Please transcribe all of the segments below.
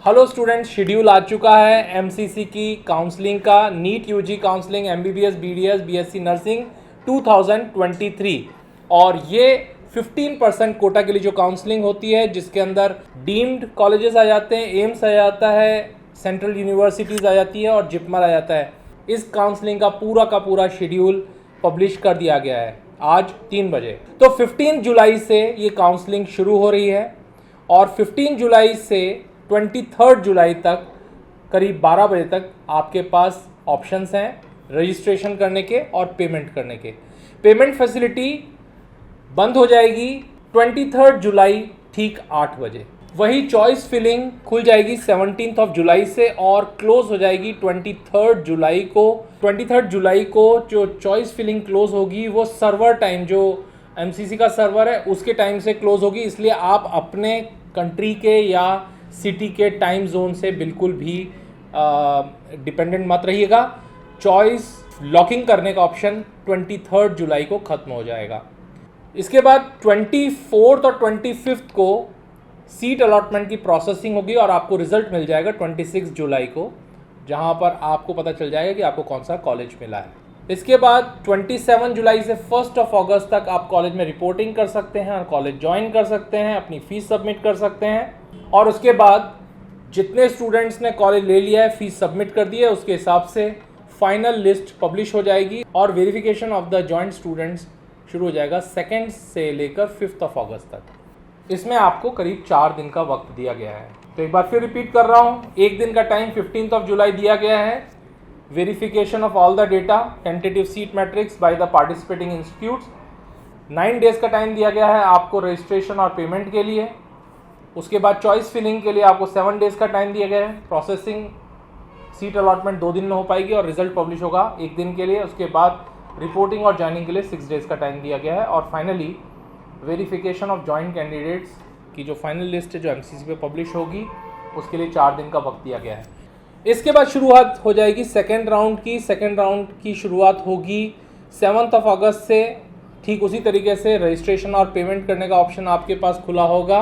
Hello students, schedule आ चुका है MCC की काउंसलिंग का। NEET UG counselling MBBS BDS BSc nursing 2023 और ये 15% कोटा के लिए जो काउंसलिंग होती है, जिसके अंदर डीम्ड कॉलेजेस आ जाते हैं, एम्स आ जाता है, सेंट्रल यूनिवर्सिटीज़ आ जाती है और जिपमर आ जाता है। इस काउंसलिंग का पूरा शेड्यूल पब्लिश कर दिया गया है आज 3 बजे। तो 15 जुलाई से ये काउंसलिंग शुरू हो रही है और 15 जुलाई से 23 जुलाई तक करीब 12 बजे तक आपके पास ऑप्शंस हैं रजिस्ट्रेशन करने के और पेमेंट करने के। पेमेंट फैसिलिटी बंद हो जाएगी 23 जुलाई ठीक 8 बजे। वही चॉइस फिलिंग खुल जाएगी 17 जुलाई से और क्लोज हो जाएगी 23 जुलाई को। 23 जुलाई को जो चॉइस फिलिंग क्लोज होगी वो सर्वर टाइम, जो एमसीसी का सर्वर है उसके टाइम से क्लोज होगी, इसलिए आप अपने कंट्री के या सिटी के टाइम जोन से बिल्कुल भी डिपेंडेंट मत रहिएगा। चॉइस लॉकिंग करने का ऑप्शन 23 जुलाई को ख़त्म हो जाएगा। इसके बाद 24 और 25 को सीट अलॉटमेंट की प्रोसेसिंग होगी और आपको रिजल्ट मिल जाएगा 26 जुलाई को, जहां पर आपको पता चल जाएगा कि आपको कौन सा कॉलेज मिला है। इसके बाद 27 जुलाई से 1 अगस्त तक आप कॉलेज में रिपोर्टिंग कर सकते हैं और कॉलेज ज्वाइन कर सकते हैं, अपनी फीस सबमिट कर सकते हैं। और उसके बाद जितने स्टूडेंट्स ने कॉलेज ले लिया है, फीस सबमिट कर दी है, उसके हिसाब से फाइनल लिस्ट पब्लिश हो जाएगी और verification of the joint students शुरू हो जाएगा 2 से लेकर 5 अगस्त तक। इसमें आपको करीब 4 दिन का वक्त दिया गया है। तो एक बार फिर रिपीट कर रहा हूँ, 1 दिन का टाइम 15 जुलाई दिया गया है। Verification of all the data, tentative seat matrix by the participating institutes. 9 days का टाइम दिया गया है आपको रजिस्ट्रेशन और पेमेंट के लिए। उसके बाद चॉइस फिलिंग के लिए आपको 7 डेज का टाइम दिया गया है। प्रोसेसिंग सीट अलॉटमेंट 2 दिन में हो पाएगी और रिजल्ट पब्लिश होगा 1 दिन के लिए। उसके बाद रिपोर्टिंग और ज्वाइनिंग के लिए 6 डेज का टाइम दिया गया है। और finally verification of joint candidates की जो फाइनल लिस्ट है जो एमसीसी पे पब्लिश होगी, उसके लिए 4 दिन का वक्त दिया गया है। इसके बाद शुरुआत हो जाएगी सेकेंड राउंड की। सेकेंड राउंड की शुरुआत होगी 7 अगस्त से। ठीक उसी तरीके से रजिस्ट्रेशन और पेमेंट करने का ऑप्शन आपके पास खुला होगा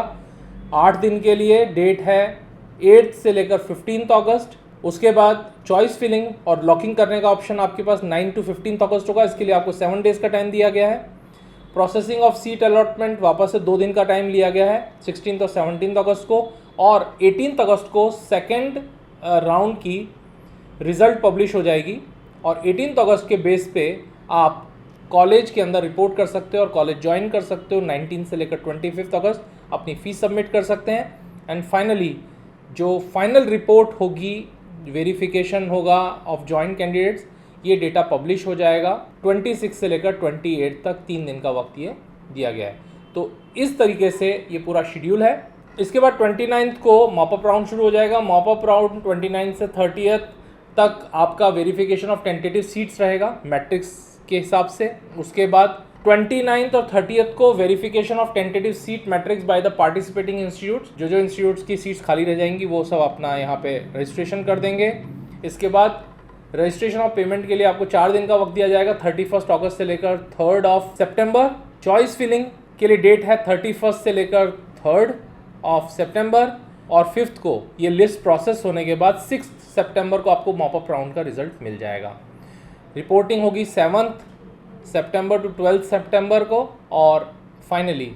8 दिन के लिए। डेट है 8 से लेकर 15 अगस्त। उसके बाद चॉइस फिलिंग और लॉकिंग करने का ऑप्शन आपके पास 9 to 15 अगस्त होगा। इसके लिए आपको 7 डेज का टाइम दिया गया है। प्रोसेसिंग ऑफ सीट अलॉटमेंट वापस से 2 दिन का टाइम लिया गया है, 16 और 17 अगस्त को। और 18 अगस्त को सेकेंड राउंड की रिज़ल्ट पब्लिश हो जाएगी और 18 अगस्त के बेस पे आप कॉलेज के अंदर रिपोर्ट कर सकते हो और कॉलेज ज्वाइन कर सकते हो। 19 से लेकर 25 अगस्त अपनी फीस सबमिट कर सकते हैं। एंड फाइनली जो फाइनल रिपोर्ट होगी, वेरिफिकेशन होगा ऑफ जॉइंट कैंडिडेट्स, ये डेटा पब्लिश हो जाएगा 26 से लेकर 28 तक। 3 दिन का वक्त ये दिया गया है। तो इस तरीके से ये पूरा शेड्यूल है। इसके बाद 29 को मॉपअप राउंड शुरू हो जाएगा। मॉपअप राउंड 29 से 30 तक आपका वेरिफिकेशन ऑफ टेंटेटिव सीट्स रहेगा मैट्रिक्स के हिसाब से। उसके बाद 29 और 30 को verification of tentative seat matrix by the participating institutes. जो इंस्टीट्यूट्स की सीट्स खाली रह जाएंगी वो सब अपना यहाँ पे रजिस्ट्रेशन कर देंगे। इसके बाद रजिस्ट्रेशन ऑफ पेमेंट के लिए आपको 4 दिन का वक्त दिया जाएगा, 31 अगस्त से लेकर 3 सितंबर। चॉइस फिलिंग के लिए डेट है 31 से लेकर 3 सितंबर। और 5 को ये लिस्ट प्रोसेस होने के बाद 6 सितंबर को आपको मॉपअप राउंड का रिजल्ट मिल जाएगा। रिपोर्टिंग होगी 7 सितंबर टू 12 सितंबर को। और फाइनली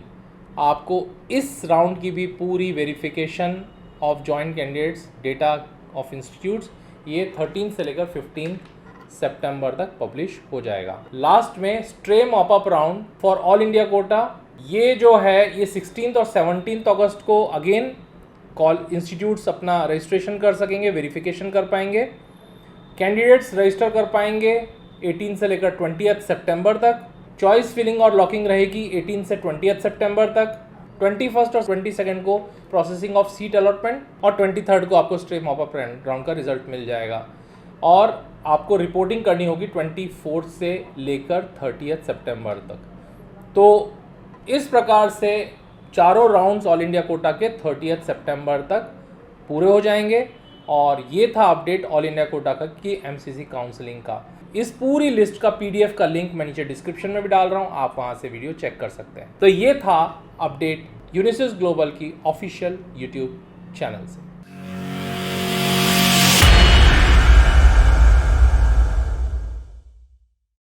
आपको इस राउंड की भी पूरी verification of joint candidates, data of institutes, ये 13 से लेकर 15 सितंबर तक पब्लिश हो जाएगा। लास्ट में stray mop up round for all India quota, ये जो है ये 16 और 17 अगस्त को अगेन इंस्टीट्यूट्स अपना रजिस्ट्रेशन कर सकेंगे, वेरिफिकेशन कर पाएंगे। कैंडिडेट्स रजिस्टर कर पाएंगे 18 से लेकर 20 सितंबर तक। चॉइस फिलिंग और लॉकिंग रहेगी 18 से 20 सितंबर तक। 21 और 22 को प्रोसेसिंग ऑफ सीट अलॉटमेंट और 23 को आपको स्ट्रे मॉपअप राउंड का रिजल्ट मिल जाएगा। और आपको रिपोर्टिंग करनी होगी 24 से लेकर 30 सितंबर तक। तो इस प्रकार से चारों राउंड्स ऑल इंडिया कोटा के 30 सितंबर तक पूरे हो जाएंगे। और ये था अपडेट ऑल इंडिया कोटा का की एमसीसी काउंसलिंग का। इस पूरी लिस्ट का पीडीएफ का लिंक मैं नीचे डिस्क्रिप्शन में भी डाल रहा हूँ, आप वहाँ से वीडियो चेक कर सकते हैं। तो ये था अपडेट यूनिसिस ग्लोबल की ऑफिशियल यूट्यूब चैनल से।